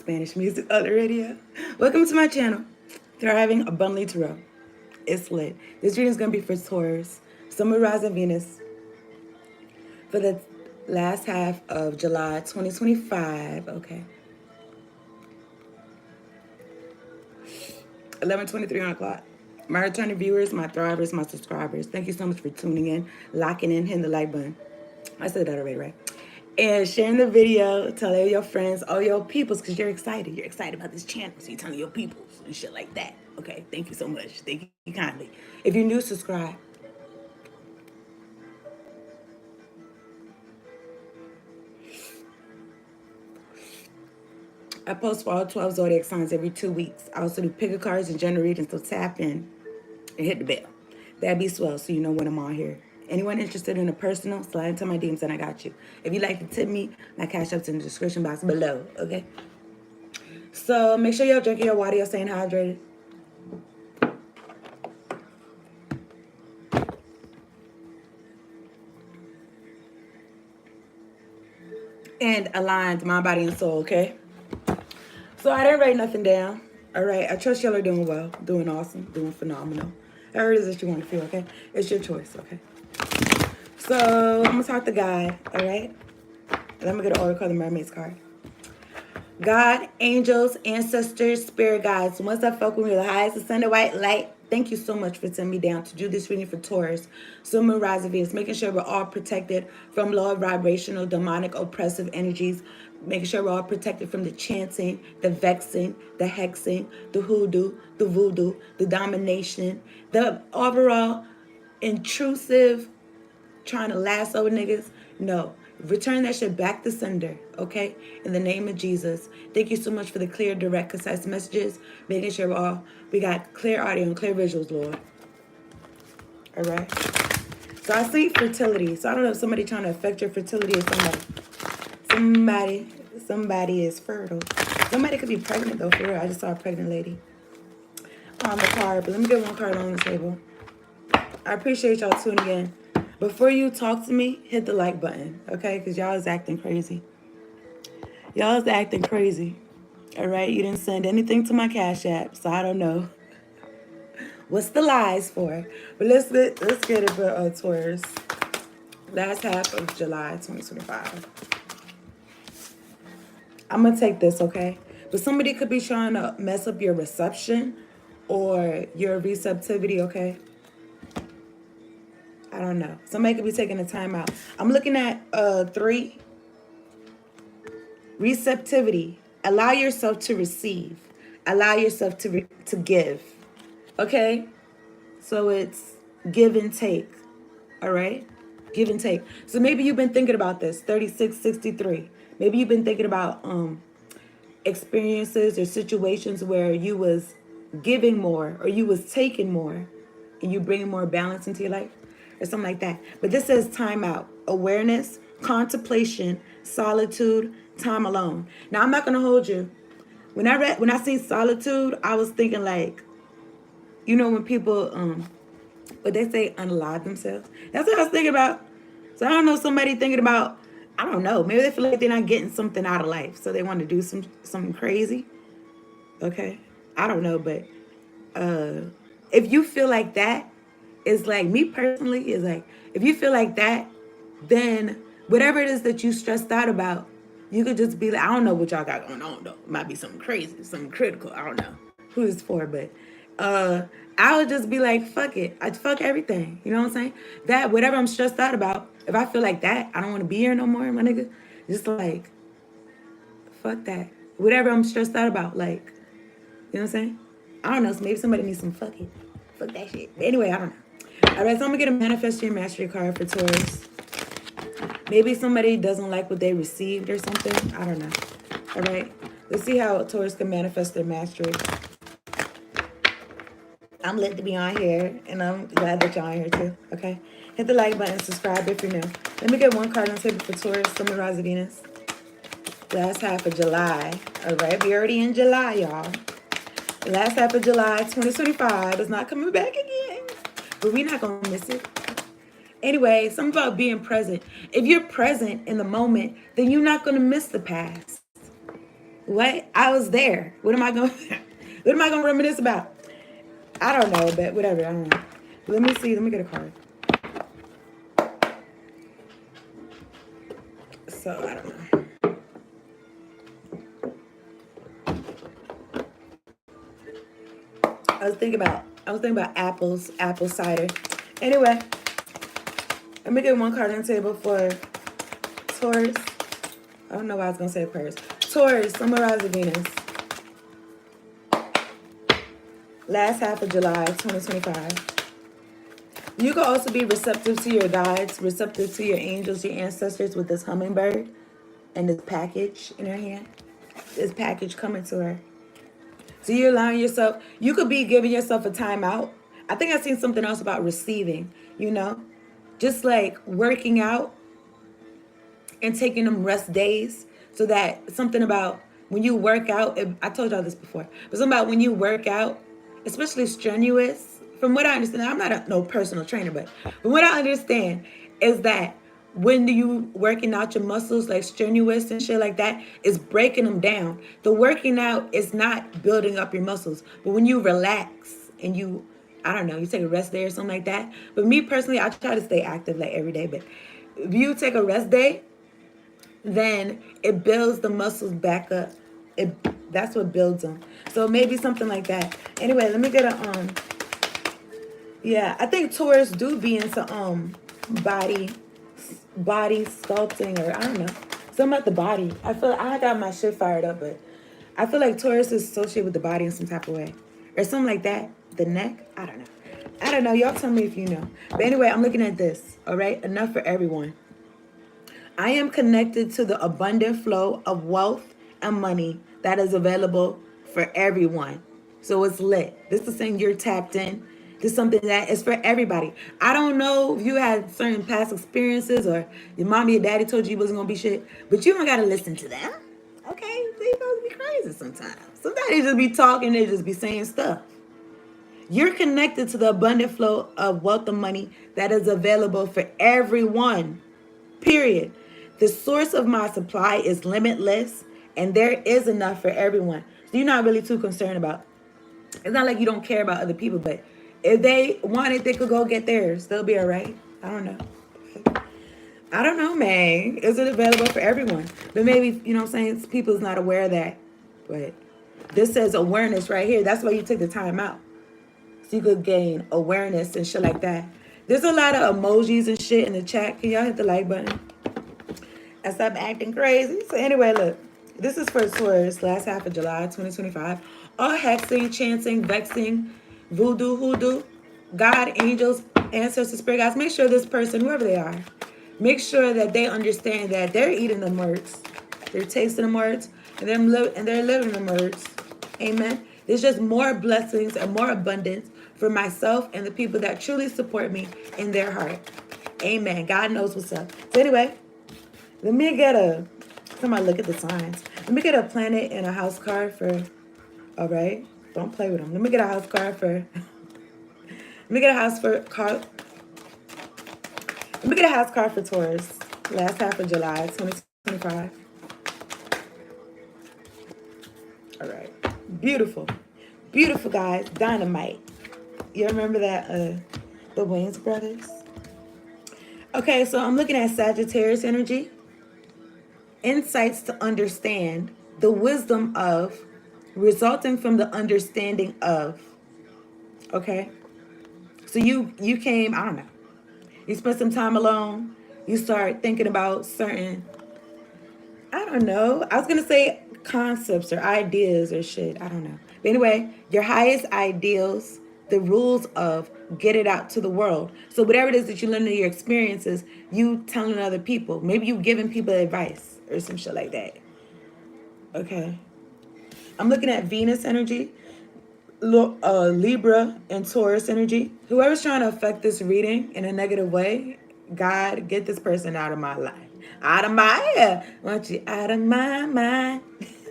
Spanish music on the radio. Welcome to my channel, Thriving Abundantly Tarot. It's lit. This reading is going to be for Taurus, Sun, Moon, Rising, Venus, for the last half of July 2025. Okay. 11:23 on the clock. My returning viewers, my thrivers, my subscribers, thank you so much for tuning in, locking in, hitting the like button. I said that already, right? And sharing the video, tell all your friends, all your peoples, because you're excited. You're excited about this channel, so you're telling your peoples and shit like that. Okay, thank you so much. Thank you kindly. If you're new, subscribe. I post for all 12 zodiac signs every 2 weeks. I also do picker cards and general readings, so tap in and hit the bell. That'd be swell, so you know when I'm on here. Anyone interested in a personal, slide into my DMs and I got you. If you'd like to tip me, my cash app's in the description box below, okay? So make sure you're drinking your water, you're staying hydrated. And aligned mind, body, and soul, okay? So I didn't write nothing down. All right, I trust y'all are doing well, doing awesome, doing phenomenal. However it is that you want to feel, okay? It's your choice, okay? So I'm gonna talk to God, all right? And I'm gonna get an oracle, the Mermaid's card. God, angels, ancestors, spirit guides, the ones that fuck with me, the highest ascended white light. Thank you so much for sending me down to do this reading for Taurus, Sun, Moon, Rising, Venus, making sure we're all protected from low vibrational, demonic, oppressive energies, making sure we're all protected from the chanting, the vexing, the hexing, the hoodoo, the voodoo, the domination, the overall intrusive trying to lasso niggas. No. Return that shit back to sender, okay? In the name of Jesus. Thank you so much for the clear, direct, concise messages. Making sure we got clear audio and clear visuals, Lord. All right? So I see fertility. So I don't know if somebody trying to affect your fertility or somebody is fertile. Somebody could be pregnant though, for real. I just saw a pregnant lady on the card. But let me get one card on the table. I appreciate y'all tuning in. Before you talk to me, hit the like button, okay? Because y'all is acting crazy. Y'all is acting crazy, all right? You didn't send anything to my Cash App, so I don't know what's the lies for. But let's get it for Taurus. Last half of July 2025. I'm going to take this, okay? But somebody could be trying to mess up your reception or your receptivity, okay? I don't know. Somebody could be taking a time out. I'm looking at 3. Receptivity. Allow yourself to receive. Allow yourself to give. Okay? So it's give and take. All right? Give and take. So maybe you've been thinking about this. 3663. Maybe you've been thinking about experiences or situations where you was giving more or you was taking more and you bringing more balance into your life. Or something like that. But this says time out, awareness, contemplation, solitude, time alone. Now I'm not gonna hold you. When I seen solitude, I was thinking like, you know, when people what they say, unalive themselves. That's what I was thinking about. So I don't know, somebody thinking about, I don't know, maybe they feel like they're not getting something out of life, so they want to do something crazy. Okay, I don't know, but if you feel like that. It's like, me personally, is like, if you feel like that, then whatever it is that you stressed out about, you could just be like, I don't know what y'all got going on, though. It might be something crazy, something critical. I don't know who it's for, but I would just be like, fuck it. I fuck everything. You know what I'm saying? That, whatever I'm stressed out about, if I feel like that, I don't want to be here no more, my nigga. Just like, fuck that. Whatever I'm stressed out about, like, you know what I'm saying? I don't know. So maybe somebody needs some fuck it. Fuck that shit. But anyway, I don't know. All right, so I'm going to get a Manifest Your Mastery card for Taurus. Maybe somebody doesn't like what they received or something. I don't know. All right, let's see how Taurus can manifest their mastery. I'm lit to be on here, and I'm glad that y'all on here too, okay? Hit the like button, subscribe if you're new. Let me get one card on the table for Taurus, Sun, Moon, Rising, Venus. Last half of July. All right, we already in July, y'all. Last half of July 2025 is not coming back again. But we're not going to miss it. Anyway, something about being present. If you're present in the moment, then you're not going to miss the past. What? I was there. What am I going? What am I going to reminisce about? I don't know, but whatever. I don't know. Let me see. Let me get a card. So I don't know. I was thinking about apple cider. Anyway, let me get one card on the table for Taurus. I don't know why I was gonna say Aquarius. Taurus, Sun, Moon, Rising, Venus. Last half of July 2025. You can also be receptive to your guides, receptive to your angels, your ancestors with this hummingbird and this package in her hand. This package coming to her. So you're allowing yourself, you could be giving yourself a timeout. I think I've seen something else about receiving, just like working out and taking them rest days. So that something about when you work out, I told y'all this before, but something about when you work out, especially strenuous, from what I understand, I'm not no personal trainer, but from what I understand is that when you working out your muscles like strenuous and shit like that, is breaking them down. The working out is not building up your muscles, but when you relax and you, I don't know, you take a rest day or something like that. But me personally, I try to stay active like every day, but if you take a rest day, then it builds the muscles back up. That's what builds them. So maybe something like that. Anyway, let me get a yeah, I think Taurus do be into body sculpting, or I don't know, something about the body. I feel I got my shit fired up, but I feel like Taurus is associated with the body in some type of way, or something like that. The neck, I don't know. Y'all tell me if you know. But anyway, I'm looking at this. All right, enough for everyone. I am connected to the abundant flow of wealth and money that is available for everyone. So it's lit. This is saying you're tapped in. This is something that is for everybody. I don't know if you had certain past experiences or your mommy or daddy told you wasn't going to be shit, but you don't got to listen to them. Okay? They supposed to be crazy sometimes. Sometimes they just be talking, they just be saying stuff. You're connected to the abundant flow of wealth and money that is available for everyone. Period. The source of my supply is limitless and there is enough for everyone. So you're not really too concerned about. It's not like you don't care about other people, but if they want it, they could go get theirs. They'll be all right. I don't know. I don't know, man. Is it available for everyone? But maybe, you know what I'm saying, people's not aware of that. But this says awareness right here. That's why you took the time out. So you could gain awareness and shit like that. There's a lot of emojis and shit in the chat. Can y'all hit the like button? And stop acting crazy. So anyway, look. This is for Taurus, last half of July 2025. All hexing, chanting, vexing, voodoo, hoodoo, God, angels, ancestors, spirit guides. Make sure this person, whoever they are, make sure that they understand that they're eating them words. They're tasting them words. And they're living them words. Amen. There's just more blessings and more abundance for myself and the people that truly support me in their heart. Amen. God knows what's up. So anyway, let me get somebody look at the signs. Let me get a planet and a house card for, all right? Don't play with them. Let me get a house card for, let me get a house card for Taurus. Last half of July, 2025. All right. Beautiful. Beautiful, guys. Dynamite. You remember that, the Wayans brothers? Okay, so I'm looking at Sagittarius energy. Insights to understand, the wisdom of, resulting from the understanding of. Okay? So you came, I don't know. You spent some time alone. You start thinking about certain, I don't know. I was going to say concepts or ideas or shit. I don't know. But anyway, your highest ideals, the rules of get it out to the world. So whatever it is that you learn in your experiences, you telling other people. Maybe you giving people advice or some shit like that. Okay. I'm looking at Venus energy, Libra, and Taurus energy. Whoever's trying to affect this reading in a negative way, God, get this person out of my life. Out of my head. I want you out of my mind.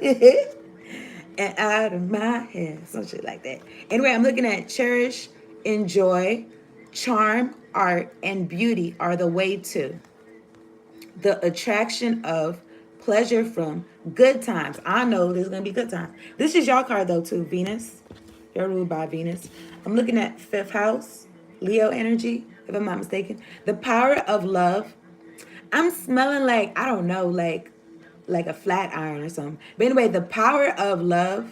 And out of my head. Some shit like that. Anyway, I'm looking at cherish, enjoy, charm, art, and beauty are the way to. The attraction of pleasure from, good times. I know there's going to be good times. This is your card, though, too, Venus. You're ruled by Venus. I'm looking at 5th house, Leo energy, if I'm not mistaken. The power of love. I'm smelling like, I don't know, like a flat iron or something. But anyway, the power of love,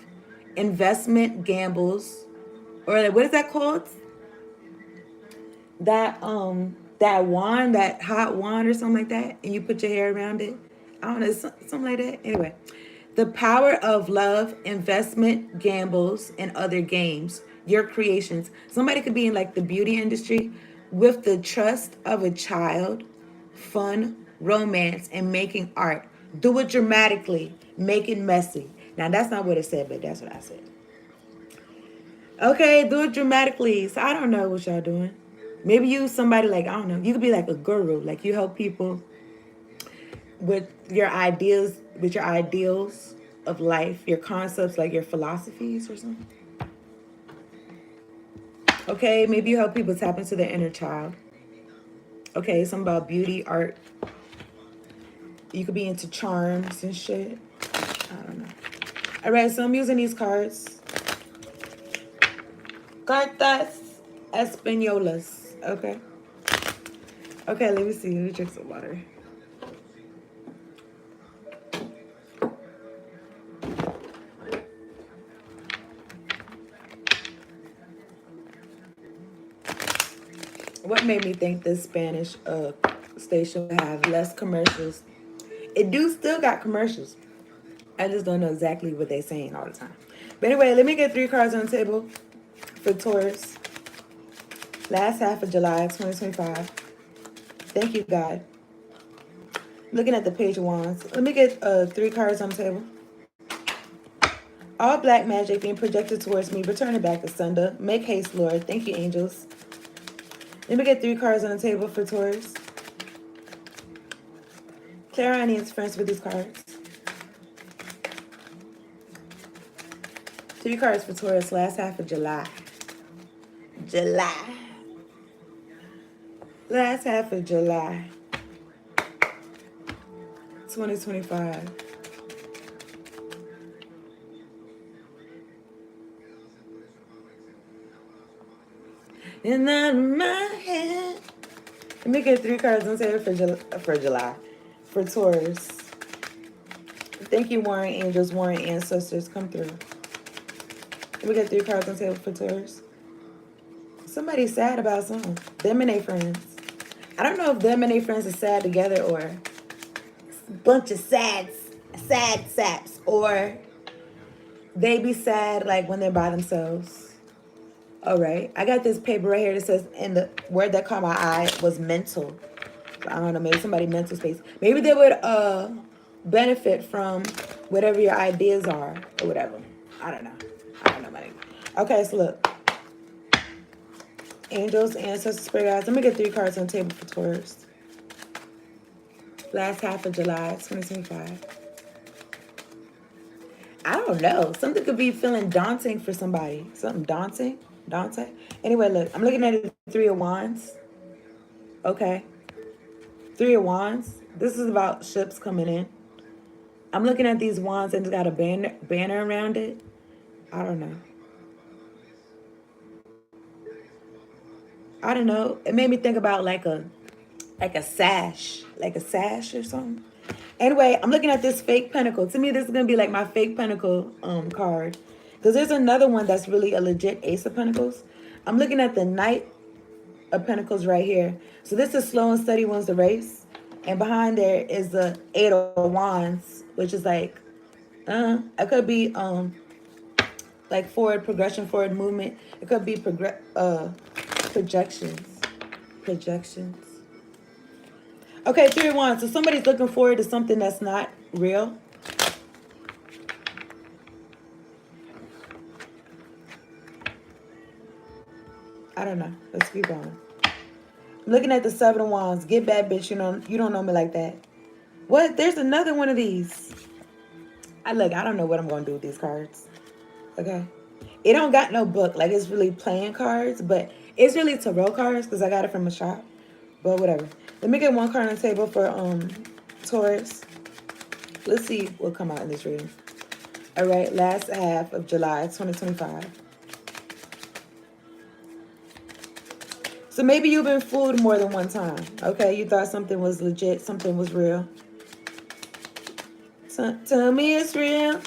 investment, gambles, or like, what is that called? That wand, that hot wand or something like that, and you put your hair around it. I don't know, something like that. Anyway, the power of love, investment, gambles, and other games. Your creations. Somebody could be in like the beauty industry with the trust of a child, fun, romance, and making art. Do it dramatically, make it messy. Now that's not what it said, but that's what I said. Okay, do it dramatically. So I don't know what y'all doing. Maybe you somebody like, I don't know. You could be like a guru. Like you help people with your ideas, with your ideals of life, your concepts, like your philosophies or something. Okay, maybe you help people tap into their inner child. Okay, something about beauty, art. You could be into charms and shit. I don't know. All right, so I'm using these cards. Cartas Españolas. Okay. Okay, let me see. Let me drink some water. What made me think this Spanish station would have less commercials? It do still got commercials. I just don't know exactly what they're saying all the time. But anyway, let me get 3 cards on the table for Taurus. Last half of July 2025. Thank you, God. Looking at the Page of Wands. Let me get 3 cards on the table. All black magic being projected towards me. Return it back to sender. Make haste, Lord. Thank you, angels. Let me get 3 cards on the table for Taurus. Clara needs friends with these cards. 3 cards for Taurus, last half of July. Last half of July 2025. And out of my head. Let me get 3 cards on the table for July. For Taurus. Thank you, Warring Angels, Warring Ancestors. Come through. Let me get 3 cards on the table for Taurus. Somebody's sad about something. Them and their friends. I don't know if them and their friends are sad together or a bunch of sad saps. Or they be sad like when they're by themselves. All right. I got this paper right here that says, and the word that caught my eye was mental. So I don't know, maybe somebody mental space. Maybe they would benefit from whatever your ideas are or whatever. I don't know. Money. Okay, so look. Angels, ancestors, spirit guides. Let me get 3 cards on the table for Taurus. Last half of July 2025. I don't know. Something could be feeling daunting for somebody. Something daunting. Anyway, look. I'm looking at the 3 of Wands. Okay. 3 of Wands. This is about ships coming in. I'm looking at these wands and it's got a banner around it. I don't know. It made me think about like a sash or something. Anyway, I'm looking at this fake pentacle. To me, this is gonna be like my fake pentacle card, because there's another one that's really a legit Ace of Pentacles. I'm looking at the Knight of Pentacles right here. So this is slow and steady wins the race, and behind there is the 8 of Wands, which is like, it could be like forward progression, forward movement. It could be projections. Okay, 3 of Wands. So somebody's looking forward to something that's not real. I don't know. Let's keep going. I'm looking at the 7 of Wands. Get back, bitch. You don't know me like that. What? There's another one of these. I don't know what I'm going to do with these cards. Okay. It don't got no book. Like, it's really playing cards, but it's really tarot cards because I got it from a shop. But whatever. Let me get 1 card on the table for Taurus. Let's see what will come out in this reading. All right, last half of July 2025. So maybe you've been fooled more than one time. Okay, you thought something was legit, something was real. Tell me it's real.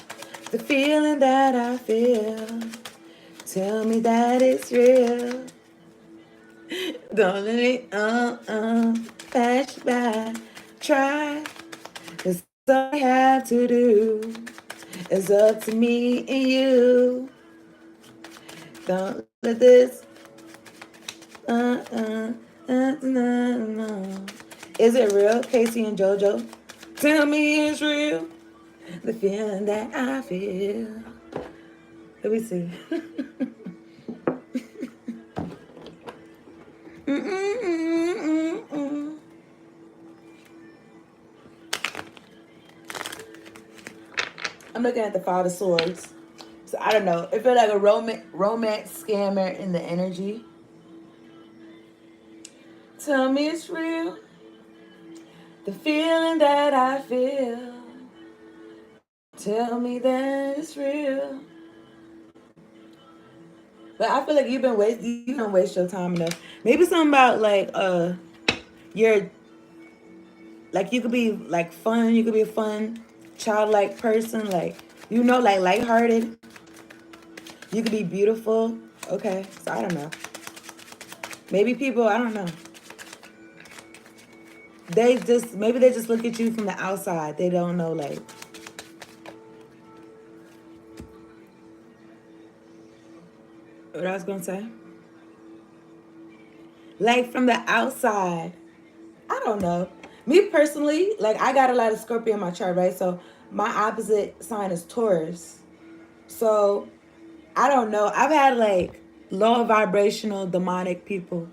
The feeling that I feel. Tell me that it's real. Don't let it pass you by. Try. It's all I have to do. It's up to me and you. Don't let this no. Is it real, Casey and JoJo? Tell me it's real. The feeling that I feel. Let me see. I'm looking at the Five of Swords. So I don't know. It feels like a romance scammer in the energy. Tell me it's real. The feeling that I feel. Tell me that it's real. But I feel like you don't waste your time enough. Maybe something about like you're like you could be like fun. You could be a fun, childlike person. Like like lighthearted. You could be beautiful. Okay, so I don't know. Maybe people, I don't know. Maybe they just look at you from the outside. They don't know like. What I was gonna say? Like from the outside. I don't know. Me personally, like I got a lot of Scorpio in my chart, right? So my opposite sign is Taurus. So I don't know. I've had like low vibrational demonic people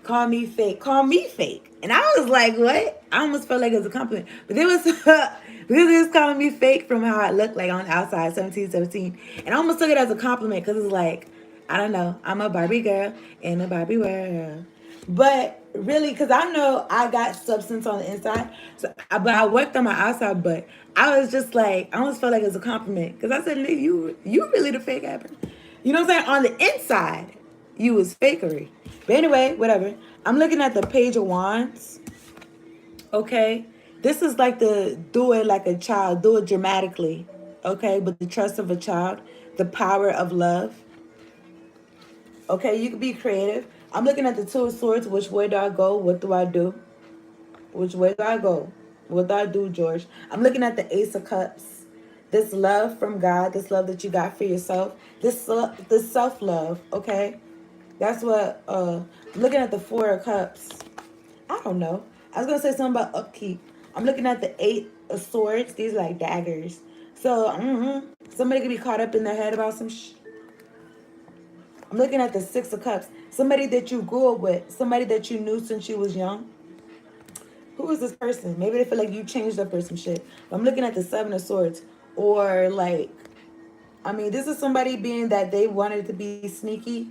call me fake. Call me fake. And I was like, what? I almost felt like it was a compliment. But it was because it was calling me fake from how I looked like on the outside, 17. And I almost took it as a compliment because it's like, I don't know. I'm a Barbie girl in a Barbie world. But really, because I know I got substance on the inside. But I worked on my outside, but I was just like, I almost felt like it was a compliment. Because I said, nigga, you really the fake apper. You know what I'm saying? On the inside, you was fakery. But anyway, whatever. I'm looking at the Page of Wands. Okay? This is like the do it like a child. Do it dramatically. Okay? With the trust of a child. The power of love. Okay? You can be creative. I'm looking at the Two of Swords. Which way do I go? What do I do? Which way do I go? What do I do, George? I'm looking at the Ace of Cups. This love from God, this love that you got for yourself, this self-love, okay? That's what, looking at the Four of Cups. I don't know. I was going to say something about upkeep. I'm looking at the Eight of Swords. These are like daggers. So, somebody could be caught up in their head about some I'm looking at the Six of Cups. Somebody that you grew up with. Somebody that you knew since you was young. Who is this person? Maybe they feel like you changed up or some shit. But I'm looking at the Seven of Swords. Or like, I mean, this is somebody being that they wanted to be sneaky.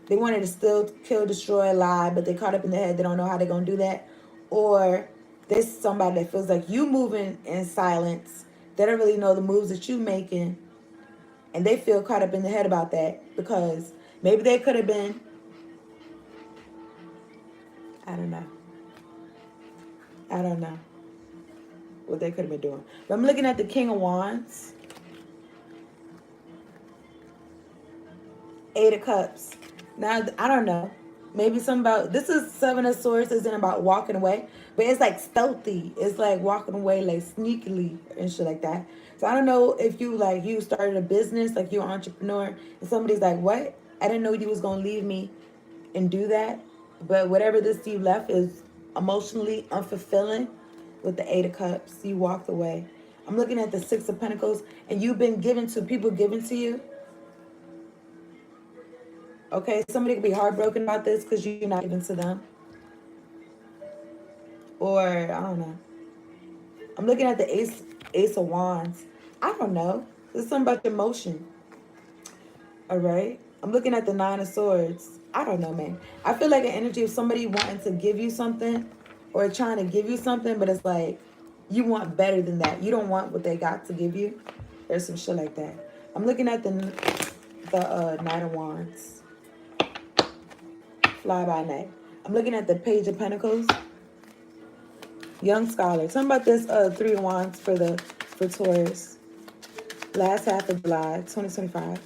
They wanted to still kill, destroy, lie, but they caught up in their head. They don't know how they're going to do that. Or there's somebody that feels like you moving in silence. They don't really know the moves that you making. And they feel caught up in the head about that. Because maybe they could have been, I don't know what they could have been doing. But I'm looking at the King of Wands. Eight of Cups. Now, I don't know. Maybe something about, this is Seven of Swords isn't about walking away, but it's like stealthy. It's like walking away like sneakily and shit like that. So I don't know if you started a business, like you're an entrepreneur, and somebody's like, what? I didn't know you was going to leave me and do that. But whatever this you left is emotionally unfulfilling with the Eight of Cups. You walked away. I'm looking at the Six of Pentacles, and you've been given to people given to you. Okay, somebody could be heartbroken about this because you're not given to them. Or, I don't know. I'm looking at the Ace of Wands. I don't know. This is something about emotion. All right. I'm looking at the Nine of Swords. I don't know, man. I feel like an energy of somebody wanting to give you something or trying to give you something, but it's like You want better than that. You don't want what they got to give you. There's some shit like that. I'm looking at the Knight of Wands. Fly by night. I'm looking at the Page of Pentacles. Young scholar. Tell me about this Three of Wands for Taurus. Last half of July 2025.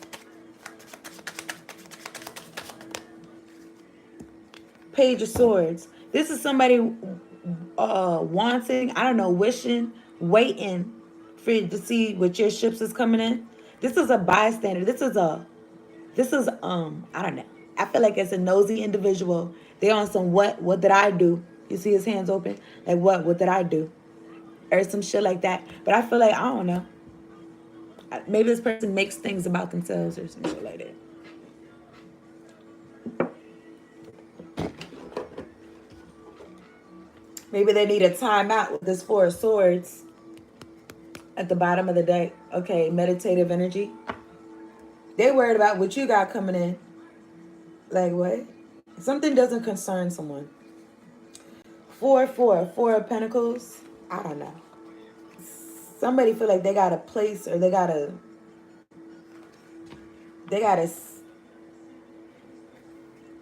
Page of Swords. This is somebody wanting, I don't know, wishing, waiting for you to see what your ships is coming in. This is a bystander. This is I don't know. I feel like it's a nosy individual. They on some what did I do? You see his hands open? Like what did I do? Or some shit like that. But I feel like, I don't know. Maybe this person makes things about themselves or some shit like that. Maybe they need a timeout with this Four of Swords at the bottom of the deck. Okay, meditative energy. They worried about what you got coming in. Like what? Something doesn't concern someone. Four of Pentacles. I don't know. Somebody feel like they got a place or they got a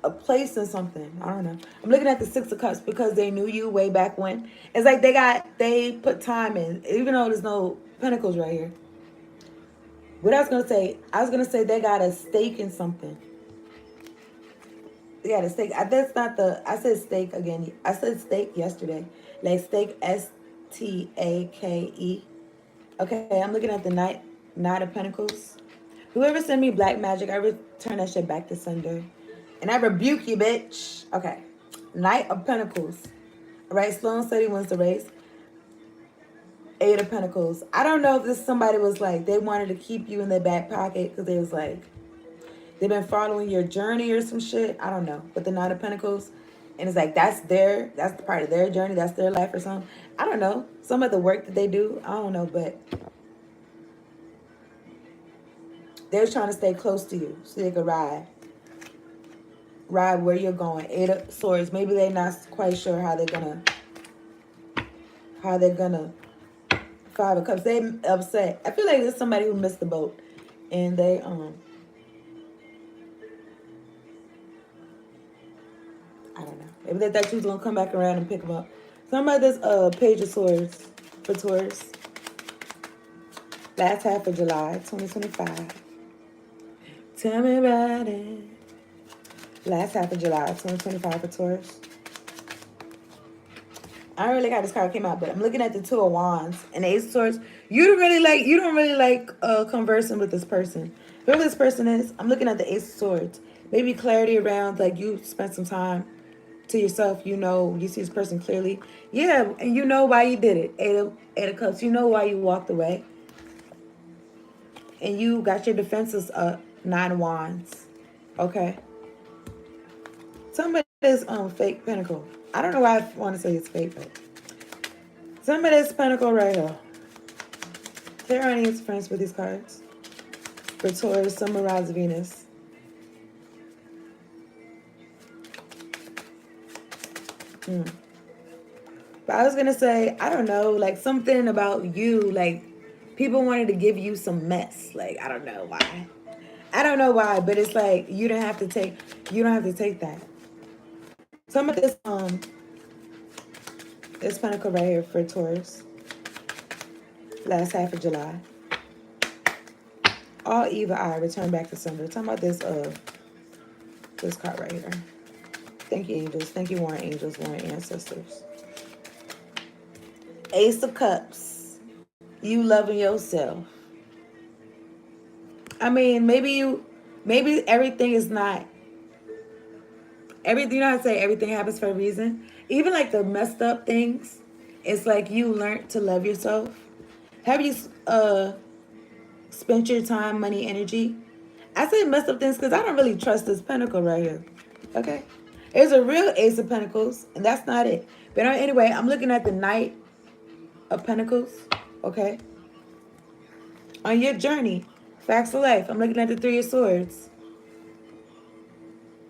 place in something. I don't know. I'm looking at the Six of Cups because they knew you way back when. It's like they put time in, even though there's no pentacles right here. What I was gonna say they got a stake in something. They got a stake. That's not the. I said stake again. I said stake yesterday. Like stake, STAKE. Okay, I'm looking at the Knight of Pentacles. Whoever sent me black magic, I return that shit back to sender. And I rebuke you, bitch. Okay. Knight of Pentacles. All right, slow and steady wins the race. Eight of Pentacles. I don't know if this somebody was like, they wanted to keep you in their back pocket because they was like, they've been following your journey or some shit. I don't know. But the Knight of Pentacles. And it's like, that's the part of their journey. That's their life or something. I don't know. Some of the work that they do, I don't know. But they're trying to stay close to you so they could ride where you're going. Eight of Swords. Maybe they're not quite sure how they're gonna Five of Cups. They upset. I feel like there's somebody who missed the boat and they I don't know. Maybe they thought you was gonna come back around and pick them up. Somebody this Page of Swords for Taurus. Last half of July 2025. Tell me about it. Last half of July 2025 for Taurus. I don't really got this card came out, but I'm looking at the Two of Wands and the Ace of Swords. You don't really like conversing with this person. Whoever this person is, I'm looking at the Ace of Swords. Maybe clarity around like you spent some time to yourself. You know, you see this person clearly. Yeah, and you know why you did it. Eight of Cups. You know why you walked away. And you got your defenses up. Nine of Wands. Okay. Somebody is fake pentacle. I don't know why I want to say it's fake, but somebody is pentacle right here. There are any friends with these cards. For Taurus, summarize Venus. But I was gonna say, I don't know, like something about you, like people wanted to give you some mess. Like I don't know why. But it's like you don't have to take that. Some of this pentacle right here for Taurus. Last half of July. All evil eye return back to sender. Talking about this card right here. Thank you, angels. Thank you, warring angels, warring ancestors. Ace of Cups. You loving yourself. I mean, maybe everything is not. You know how to say everything happens for a reason? Even like the messed up things, it's like you learned to love yourself. Have you spent your time, money, energy? I say messed up things because I don't really trust this pentacle right here. Okay? There's a real Ace of Pentacles, and that's not it. But anyway, I'm looking at the Knight of Pentacles. Okay? On your journey, facts of life. I'm looking at the Three of Swords.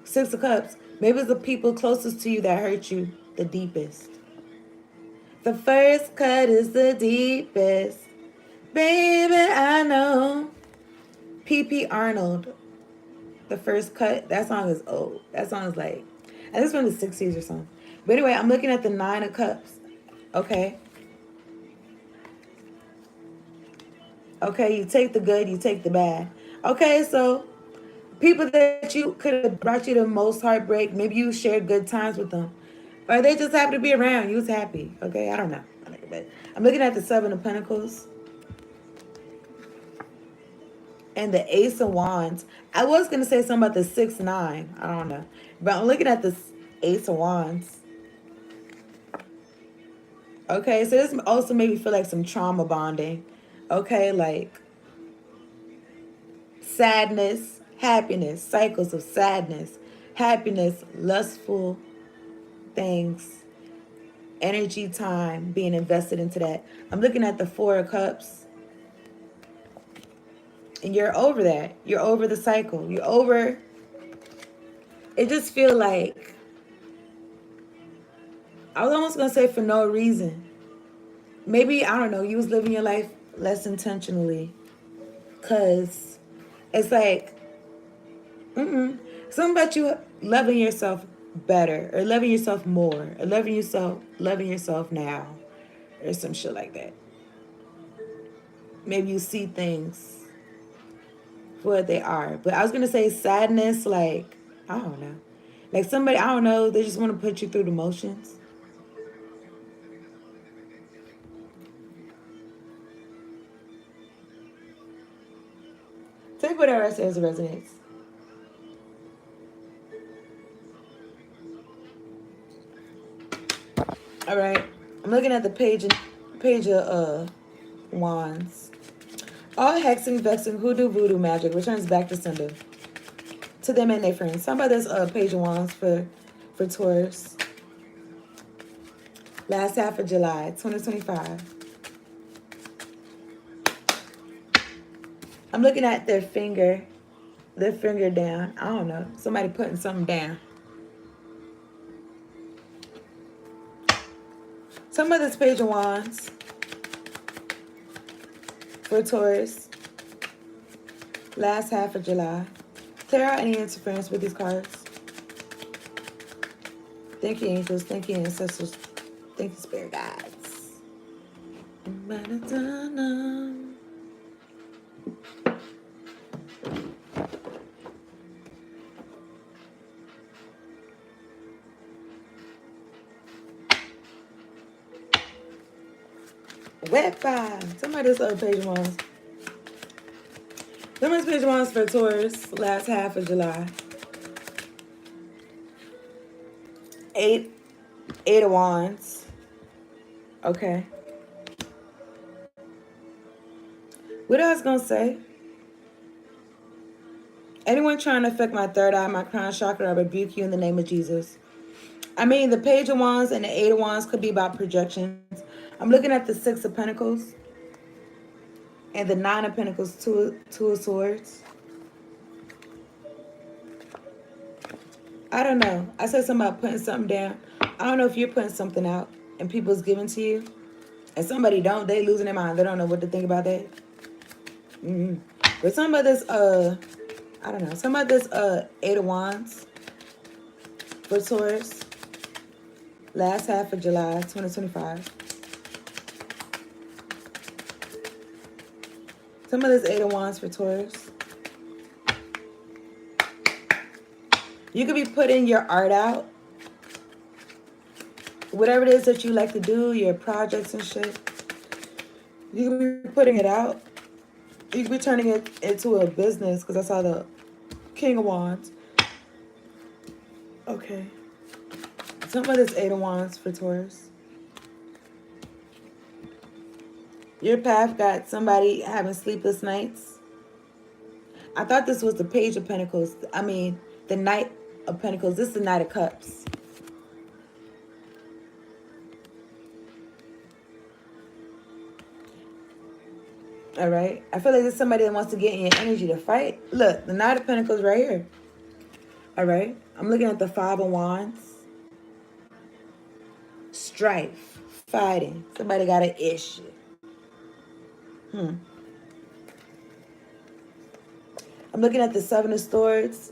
Six of Cups. Maybe it's the people closest to you that hurt you the deepest. The first cut is the deepest. Baby, I know. P.P. Arnold. The first cut. That song is old. That song is like, I think it's from the 60s or something. But anyway, I'm looking at the 9 of Cups. Okay. Okay, you take the good, you take the bad. Okay, so people that you could have brought you the most heartbreak, maybe you shared good times with them. Or they just happen to be around. You was happy. Okay, I don't know. But I'm looking at the 7 of Pentacles and the Ace of Wands. I was going to say something about the 6-9. I don't know. But I'm looking at the Ace of Wands. Okay, so this also made me feel like some trauma bonding. Okay, like sadness, happiness, cycles of sadness, happiness, lustful things, energy, time being invested into that. I'm looking at the 4 of Cups. And you're over that. You're over the cycle. You're over. It just feel like, I was almost going to say for no reason. Maybe, I don't know, you was living your life less intentionally. Because it's like, something about you loving yourself better, or loving yourself more, or loving yourself now, or some shit like that. Maybe you see things for what they are. But I was gonna say sadness, like, I don't know. Like somebody, I don't know, they just want to put you through the motions. Take whatever I say as it resonates. All right, I'm looking at the page of wands. All hexing, vexing, hoodoo, voodoo magic returns back to sender, to them and their friends. Some about this page of wands for Taurus. Last half of July 2025. I'm looking at their finger down. I don't know. Somebody putting something down. Some of this page of wands for Taurus. Last half of July. Clear out any interference with these cards. Thank you, angels. Thank you, ancestors. Thank you, spirit guides. Wet five. Somebody's other page of wands. Somebody's page of wands for Taurus. Last half of July. Eight of wands. Okay. What I was gonna say? Anyone trying to affect my third eye, my crown chakra, I rebuke you in the name of Jesus. I mean, the page of wands and the 8 of wands could be about projections. I'm looking at the 6 of pentacles and the 9 of pentacles, two of swords. I don't know. I said something about putting something down. I don't know if you're putting something out and people's giving to you, and somebody don't. They losing their mind. They don't know what to think about that. But some of this, I don't know. Some of this, 8 of wands for Taurus. Last half of July 2025. Some of this 8 of wands for Taurus. You could be putting your art out. Whatever it is that you like to do, your projects and shit. You could be putting it out. You could be turning it into a business, because I saw the King of Wands. Okay. Some of this 8 of wands for Taurus. Your path got somebody having sleepless nights. I thought this was the Page of Pentacles. I mean, the Knight of Pentacles. This is the Knight of Cups. All right. I feel like there's somebody that wants to get in your energy to fight. Look, the Knight of Pentacles right here. All right. I'm looking at the 5 of Wands. Strife, fighting. Somebody got an issue. I'm looking at the Seven of Swords.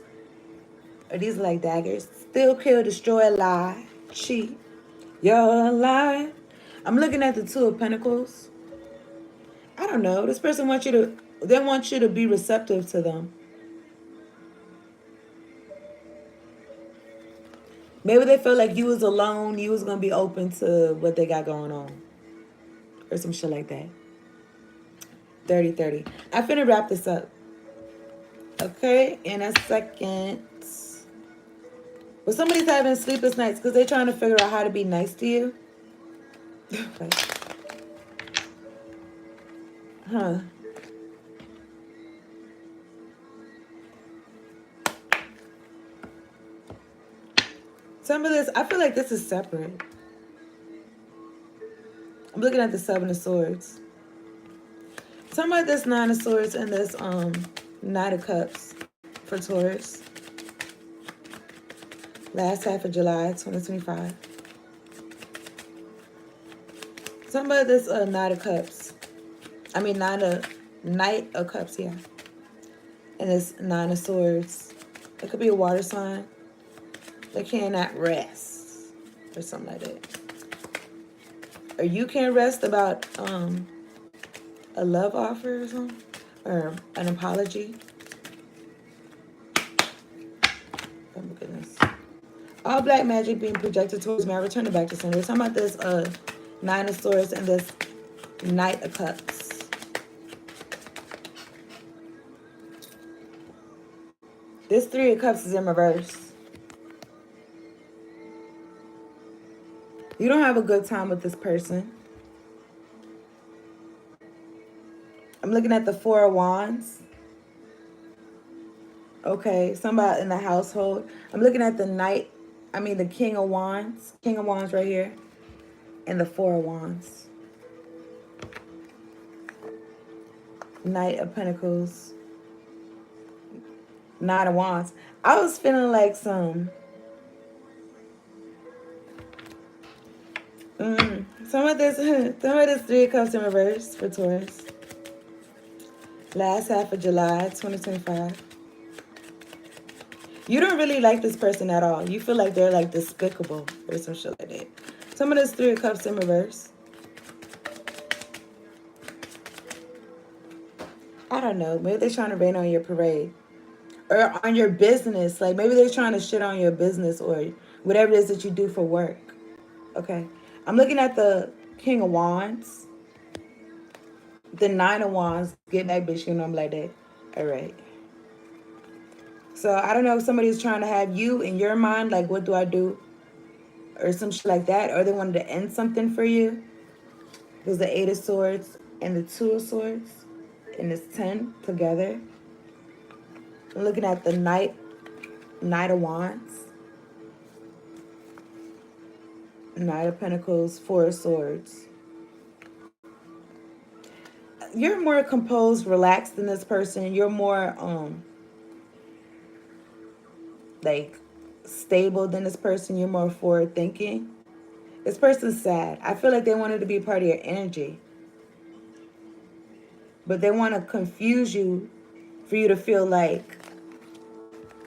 Or these are like daggers. Steal, kill, destroy, lie, cheat. You're alive. I'm looking at the Two of Pentacles. I don't know. This person wants you to, they want you to be receptive to them. Maybe they felt like you was alone. You was going to be open to what they got going on. Or some shit like that. 30-30. I'm finna wrap this up. Okay? In a second. But somebody's having sleepless nights because they're trying to figure out how to be nice to you. Okay. Huh. Some of this, I feel like this is separate. I'm looking at the Seven of Swords. Some of this Nine of Swords and this Knight of Cups for Taurus. Last half of July 2025. Some of this Knight of Cups. I mean Knight of Cups, yeah. And this Nine of Swords. It could be a water sign. They cannot rest. Or something like that. Or you can't rest about a love offer or something. Or an apology. Oh my goodness. All black magic being projected towards me. I return it back to center. We're talking about this Nine of Swords and this Knight of Cups. This Three of Cups is in reverse. You don't have a good time with this person. I'm looking at the Four of Wands. Okay, somebody in the household. I'm looking at the King of Wands. King of Wands right here. And the Four of Wands. Knight of Pentacles. Nine of Wands. I was feeling like some of this Three of Cups in reverse for Taurus. Last half of July 2025. You don't really like this person at all. You feel like they're like despicable or some shit like that. Some of this Three of Cups in reverse. I don't know. Maybe they're trying to rain on your parade. Or on your business. Like maybe they're trying to shit on your business or whatever it is that you do for work. Okay. I'm looking at the King of Wands. The Nine of Wands. Get back, bitch. You know I'm like that. All right. So I don't know if somebody's trying to have you in your mind. Like, what do I do? Or some shit like that. Or they wanted to end something for you. There's the Eight of Swords and the Two of Swords. And it's 10 together. I'm looking at the Knight of Wands. Knight of Pentacles, Four of Swords. You're more composed, relaxed than this person. You're more like stable than this person. You're more forward thinking. This person's sad. I feel like they wanted to be part of your energy. But they want to confuse you for you to feel like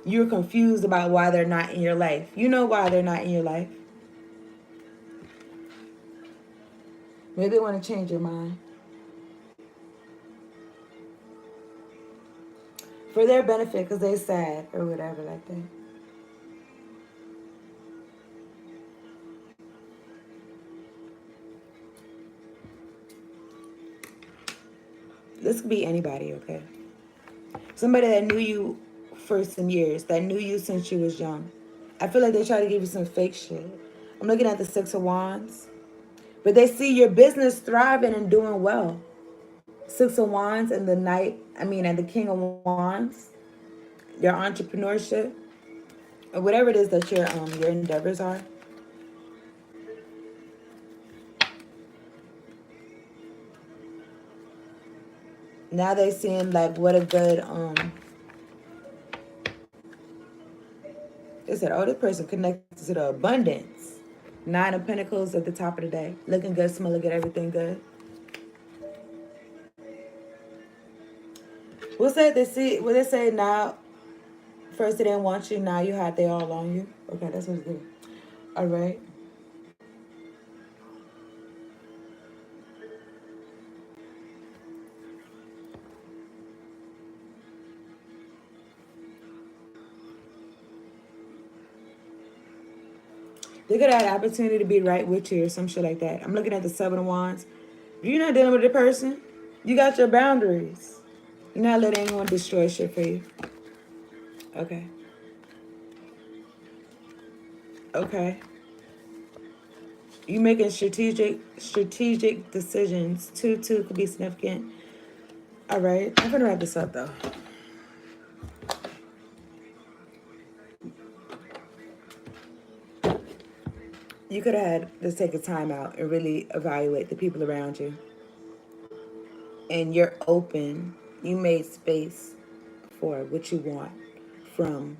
you're confused about why they're not in your life. You know why they're not in your life. Maybe they want to change your mind. For their benefit, because they're sad or whatever like that. This could be anybody, okay? Somebody that knew you for some years, that knew you since you was young. I feel like they try to give you some fake shit. I'm looking at the Six of Wands. But they see your business thriving and doing well. Six of Wands and and the King of Wands. Your entrepreneurship. Or whatever it is that your endeavors are. Now they seeing like what a good they said, oh, this person connected to the abundance. Nine of Pentacles at the top of the day. Looking good, smelling good, everything good. What's that? What they say now? First they didn't want you, now you hot, they all on you. Okay, that's what's good. All right. They could have an opportunity to be right with you or some shit like that. I'm looking at the Seven of Wands. If you're not dealing with the person, you got your boundaries. You're not letting anyone destroy shit for you. Okay. Okay. You making strategic decisions. Two could be significant. All right. I'm gonna wrap this up though. You could have had to take a time out and really evaluate the people around you. And you're open. You made space for what you want from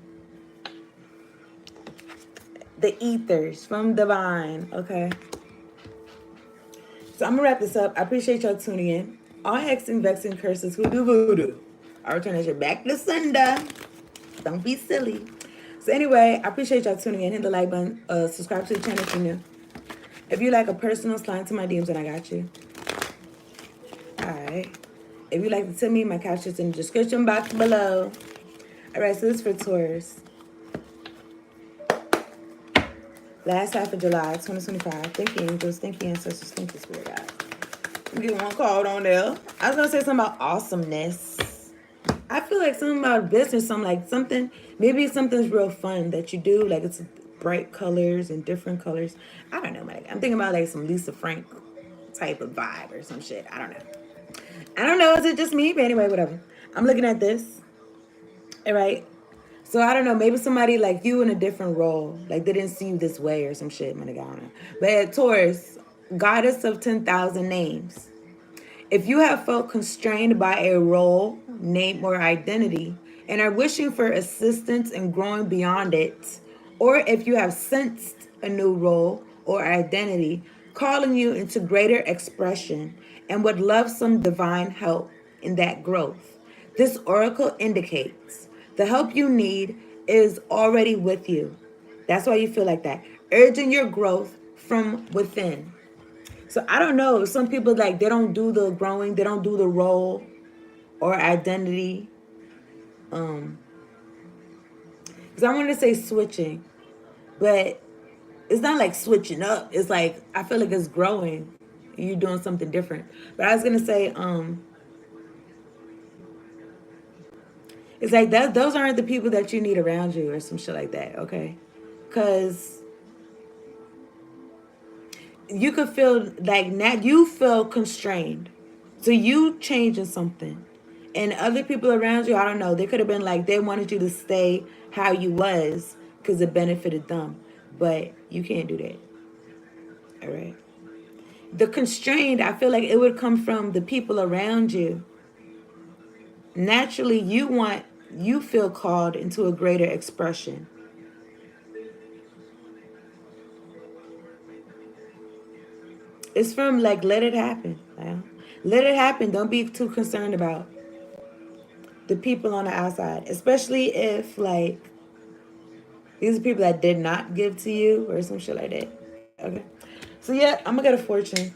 the ethers, from divine. Okay. So I'm gonna wrap this up. I appreciate y'all tuning in. All hexing, vexing, curses, hoodoo, voodoo. I return as your back to sender. Don't be silly. So anyway, I appreciate y'all tuning in. Hit the like button. Subscribe to the channel if you're new. If you like a personal, slide to my DMs and I got you. Alright. If you'd like to tell me, my couch is in the description box below. Alright, so this is for Taurus. Last half of July, 2025. Thank you, angels. Thank you, ancestors. Thank you, spirit guide. I'm getting one called on there. I was going to say something about awesomeness. I feel like something about business, maybe something's real fun that you do. Like it's bright colors and different colors. I don't know, man. I'm thinking about like some Lisa Frank type of vibe or some shit. I don't know. Is it just me? But anyway, whatever. I'm looking at this. All right. So I don't know. Maybe somebody like you in a different role. Like they didn't see you this way or some shit. My nigga, I don't know. But Taurus, goddess of 10,000 names. If you have felt constrained by a role, name, or identity and are wishing for assistance in growing beyond it, or if you have sensed a new role or identity calling you into greater expression and would love some divine help in that growth, this oracle indicates the help you need is already with you. That's why you feel like that, urging your growth from within. So I don't know. Some people like they don't do the growing, they don't do the role or identity. Because I wanted to say switching, but it's not like switching up. It's like I feel like it's growing. You're doing something different. But I was gonna say, it's like that. Those aren't the people that you need around you, or some shit like that. Okay, because you could feel like now you feel constrained. So you changing something. And other people around you, I don't know, they could have been like they wanted you to stay how you was because it benefited them. But you can't do that. All right. The constrained, I feel like it would come from the people around you. Naturally, you feel called into a greater expression. It's from like, let it happen. Let it happen. Don't be too concerned about the people on the outside, especially if like these are people that did not give to you or some shit like that. Okay. So yeah, I'm gonna get a fortune.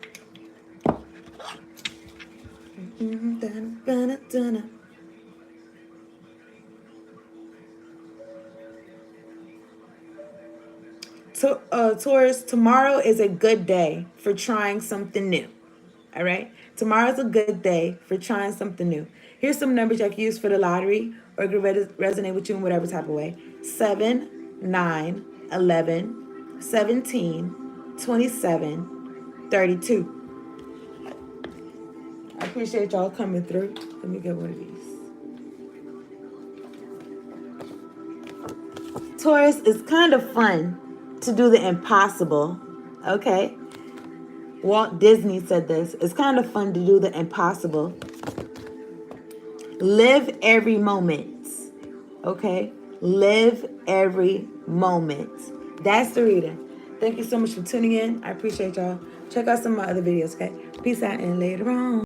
So, Taurus, tomorrow is a good day for trying something new. All right? Tomorrow's a good day for trying something new. Here's some numbers you can use for the lottery or it could resonate with you in whatever type of way. 7, 9, 11, 17, 27, 32. I appreciate y'all coming through. Let me get one of these. Taurus, it's kind of fun to do the impossible, okay? Walt Disney said this. It's kind of fun to do the impossible. Live every moment, okay? Live every moment. That's the reading. Thank you so much for tuning in. I appreciate y'all. Check out some of my other videos, okay? Peace out and later on.